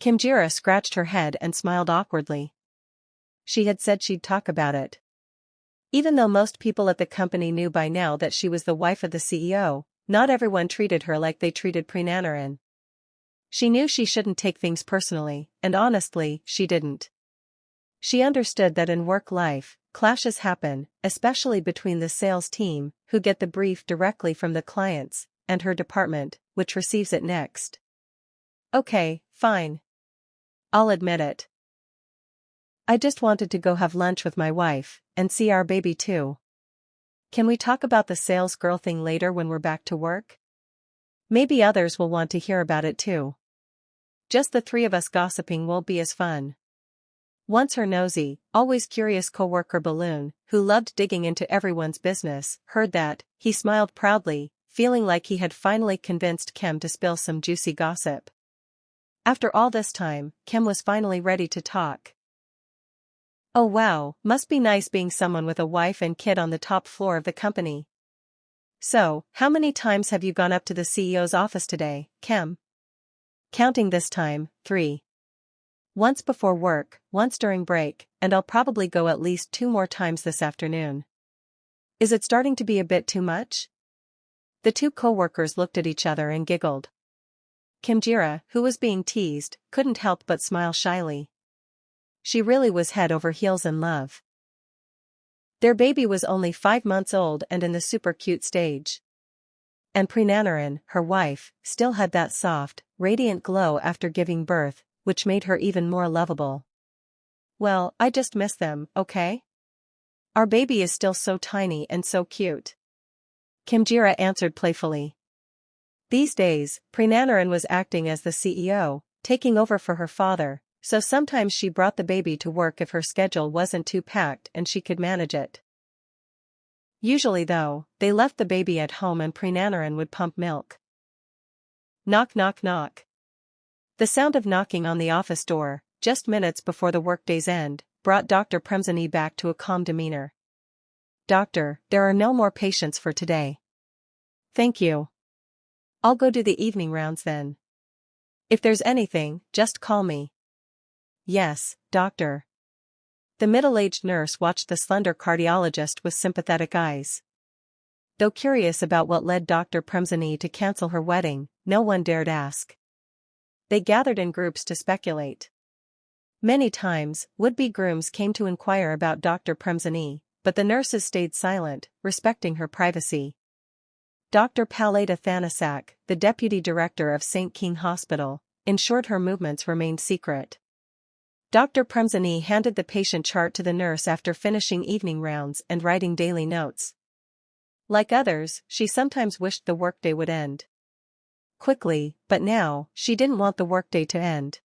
Kimjira scratched her head and smiled awkwardly. She had said she'd talk about it. Even though most people at the company knew by now that she was the wife of the CEO, not everyone treated her like they treated Pranaran. She knew she shouldn't take things personally, and honestly, she didn't. She understood that in work life, clashes happen, especially between the sales team, who get the brief directly from the clients, and her department, which receives it next. Okay, fine. I'll admit it. I just wanted to go have lunch with my wife, and see our baby too. Can we talk about the sales girl thing later when we're back to work? Maybe others will want to hear about it too. Just the three of us gossiping won't be as fun. Once her nosy, always curious coworker Balloon, who loved digging into everyone's business, heard that, he smiled proudly, feeling like he had finally convinced Kim to spill some juicy gossip. After all this time, Kim was finally ready to talk. Oh wow, must be nice being someone with a wife and kid on the top floor of the company. So, how many times have you gone up to the CEO's office today, Kim? Counting this time, 3. Once before work, once during break, and I'll probably go at least 2 more times this afternoon. Is it starting to be a bit too much? The two co-workers looked at each other and giggled. Kimjira, who was being teased, couldn't help but smile shyly. She really was head over heels in love. Their baby was only 5 months old and in the super cute stage. And Pranaran, her wife, still had that soft, radiant glow after giving birth, which made her even more lovable. Well, I just miss them, okay? Our baby is still so tiny and so cute. Kimjira answered playfully. These days, Pranaran was acting as the CEO, taking over for her father, so sometimes she brought the baby to work if her schedule wasn't too packed and she could manage it. Usually though, they left the baby at home and Pranaran would pump milk. Knock knock knock. The sound of knocking on the office door, just minutes before the workday's end, brought Dr. Premzani back to a calm demeanor. Doctor, there are no more patients for today. Thank you. I'll go do the evening rounds then. If there's anything, just call me. Yes, doctor. The middle-aged nurse watched the slender cardiologist with sympathetic eyes. Though curious about what led Dr. Premzani to cancel her wedding, no one dared ask. They gathered in groups to speculate. Many times, would-be grooms came to inquire about Dr. Premzani, but the nurses stayed silent, respecting her privacy. Dr. Paleta Thanasak, the deputy director of St. King Hospital, ensured her movements remained secret. Dr. Premzani handed the patient chart to the nurse after finishing evening rounds and writing daily notes. Like others, she sometimes wished the workday would end quickly, but now, she didn't want the workday to end.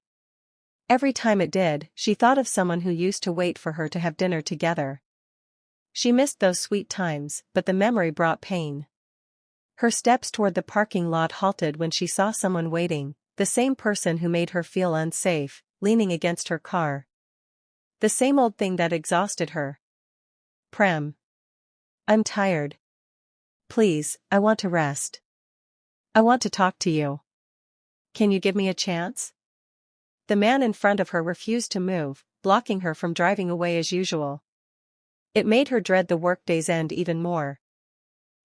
Every time it did, she thought of someone who used to wait for her to have dinner together. She missed those sweet times, but the memory brought pain. Her steps toward the parking lot halted when she saw someone waiting, the same person who made her feel unsafe, leaning against her car. The same old thing that exhausted her. Prem. I'm tired. Please, I want to rest. I want to talk to you. Can you give me a chance? The man in front of her refused to move, blocking her from driving away as usual. It made her dread the workday's end even more.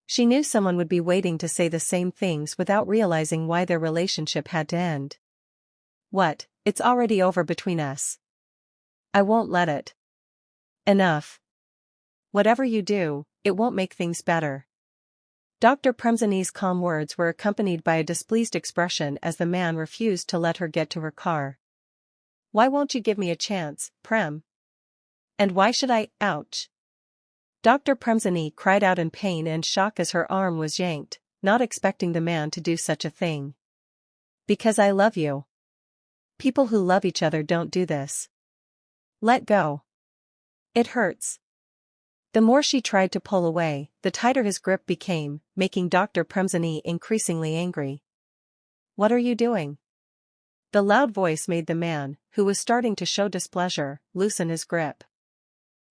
She knew someone would be waiting to say the same things without realizing why their relationship had to end. What, it's already over between us. I won't let it. Enough. Whatever you do, it won't make things better. Dr. Premzani's calm words were accompanied by a displeased expression as the man refused to let her get to her car. Why won't you give me a chance, Prem? And why should I, ouch? Dr. Premzani cried out in pain and shock as her arm was yanked, not expecting the man to do such a thing. Because I love you. People who love each other don't do this. Let go. It hurts. The more she tried to pull away, the tighter his grip became, making Dr. Premzani increasingly angry. What are you doing? The loud voice made the man, who was starting to show displeasure, loosen his grip.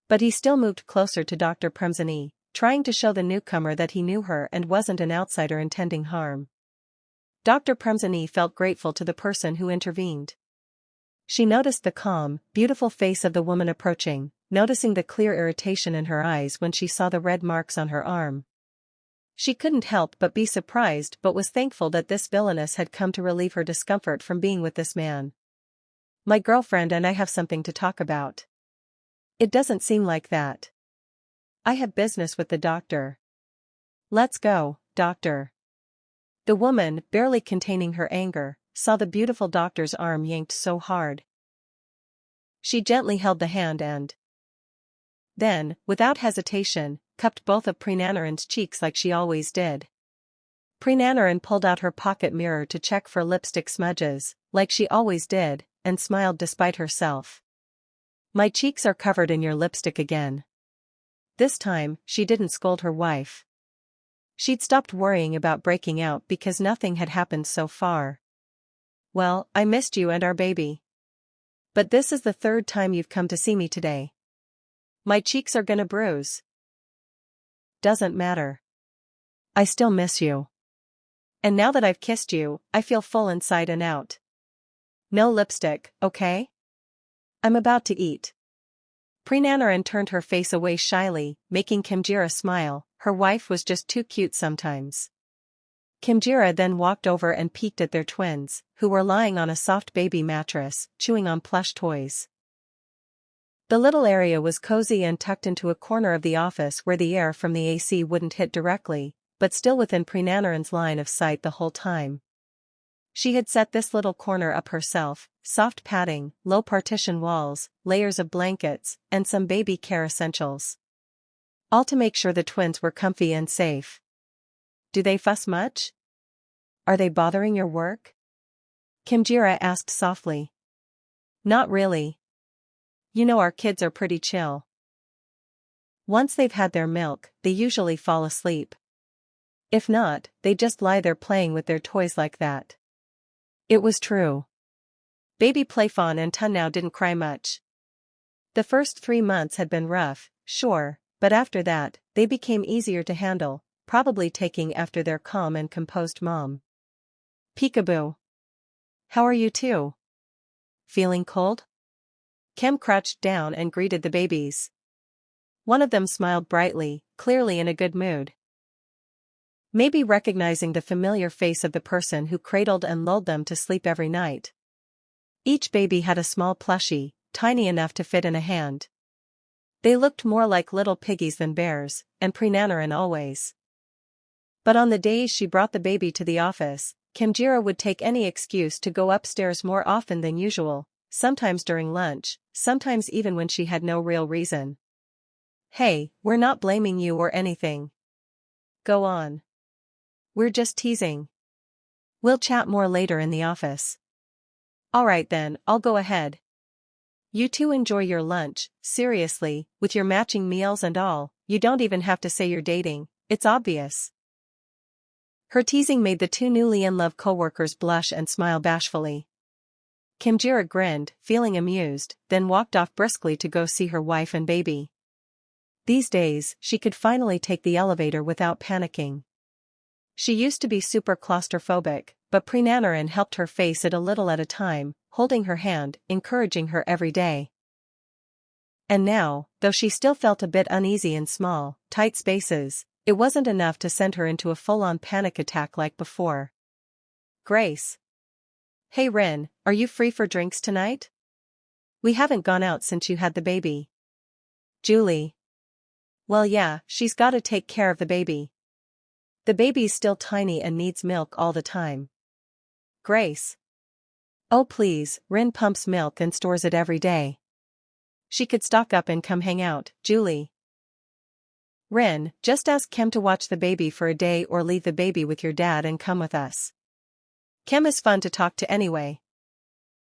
But he still moved closer to Dr. Premzani, trying to show the newcomer that he knew her and wasn't an outsider intending harm. Dr. Premzani felt grateful to the person who intervened. She noticed the calm, beautiful face of the woman approaching, noticing the clear irritation in her eyes when she saw the red marks on her arm. She couldn't help but be surprised but was thankful that this villainess had come to relieve her discomfort from being with this man. My girlfriend and I have something to talk about. It doesn't seem like that. I have business with the doctor. Let's go, doctor. The woman, barely containing her anger, saw the beautiful doctor's arm yanked so hard. She gently held the hand and then, without hesitation, cupped both of Prenanaran's cheeks like she always did. Prenanaran pulled out her pocket mirror to check for lipstick smudges, like she always did, and smiled despite herself. My cheeks are covered in your lipstick again. This time, she didn't scold her wife. She'd stopped worrying about breaking out because nothing had happened so far. Well, I missed you and our baby. But this is the third time you've come to see me today. My cheeks are gonna bruise. Doesn't matter. I still miss you. And now that I've kissed you, I feel full inside and out. No lipstick, okay? I'm about to eat. Prenanaran turned her face away shyly, making Kimjira smile. Her wife was just too cute sometimes. Kimjira then walked over and peeked at their twins, who were lying on a soft baby mattress, chewing on plush toys. The little area was cozy and tucked into a corner of the office where the air from the AC wouldn't hit directly, but still within Prenanaran's line of sight the whole time. She had set this little corner up herself, soft padding, low partition walls, layers of blankets, and some baby care essentials. All to make sure the twins were comfy and safe. Do they fuss much? Are they bothering your work? Kimjira asked softly. Not really. You know our kids are pretty chill. Once they've had their milk, they usually fall asleep. If not, they just lie there playing with their toys like that. It was true. Baby Playfawn and Tun now didn't cry much. The first 3 months had been rough, sure, but after that, they became easier to handle, probably taking after their calm and composed mom. Peekaboo. How are you two? Feeling cold? Kim crouched down and greeted the babies. One of them smiled brightly, clearly in a good mood. Maybe recognizing the familiar face of the person who cradled and lulled them to sleep every night. Each baby had a small plushie, tiny enough to fit in a hand. They looked more like little piggies than bears, and Prenanaran always. But on the days she brought the baby to the office, Kimjira would take any excuse to go upstairs more often than usual, sometimes during lunch, sometimes even when she had no real reason. Hey, we're not blaming you or anything. Go on. We're just teasing. We'll chat more later in the office. Alright then, I'll go ahead. You two enjoy your lunch, seriously, with your matching meals and all, you don't even have to say you're dating, it's obvious. Her teasing made the two newly in love co-workers blush and smile bashfully. Kimjira grinned, feeling amused, then walked off briskly to go see her wife and baby. These days, she could finally take the elevator without panicking. She used to be super claustrophobic, but Prenanaran helped her face it a little at a time, holding her hand, encouraging her every day. And now, though she still felt a bit uneasy in small, tight spaces, it wasn't enough to send her into a full-on panic attack like before. Grace. Hey Rin, are you free for drinks tonight? We haven't gone out since you had the baby. Julie. Well yeah, she's gotta take care of the baby. The baby's still tiny and needs milk all the time. Grace. Oh please, Rin pumps milk and stores it every day. She could stock up and come hang out, Julie. Rin, just ask Kim to watch the baby for a day or leave the baby with your dad and come with us. Kim is fun to talk to anyway.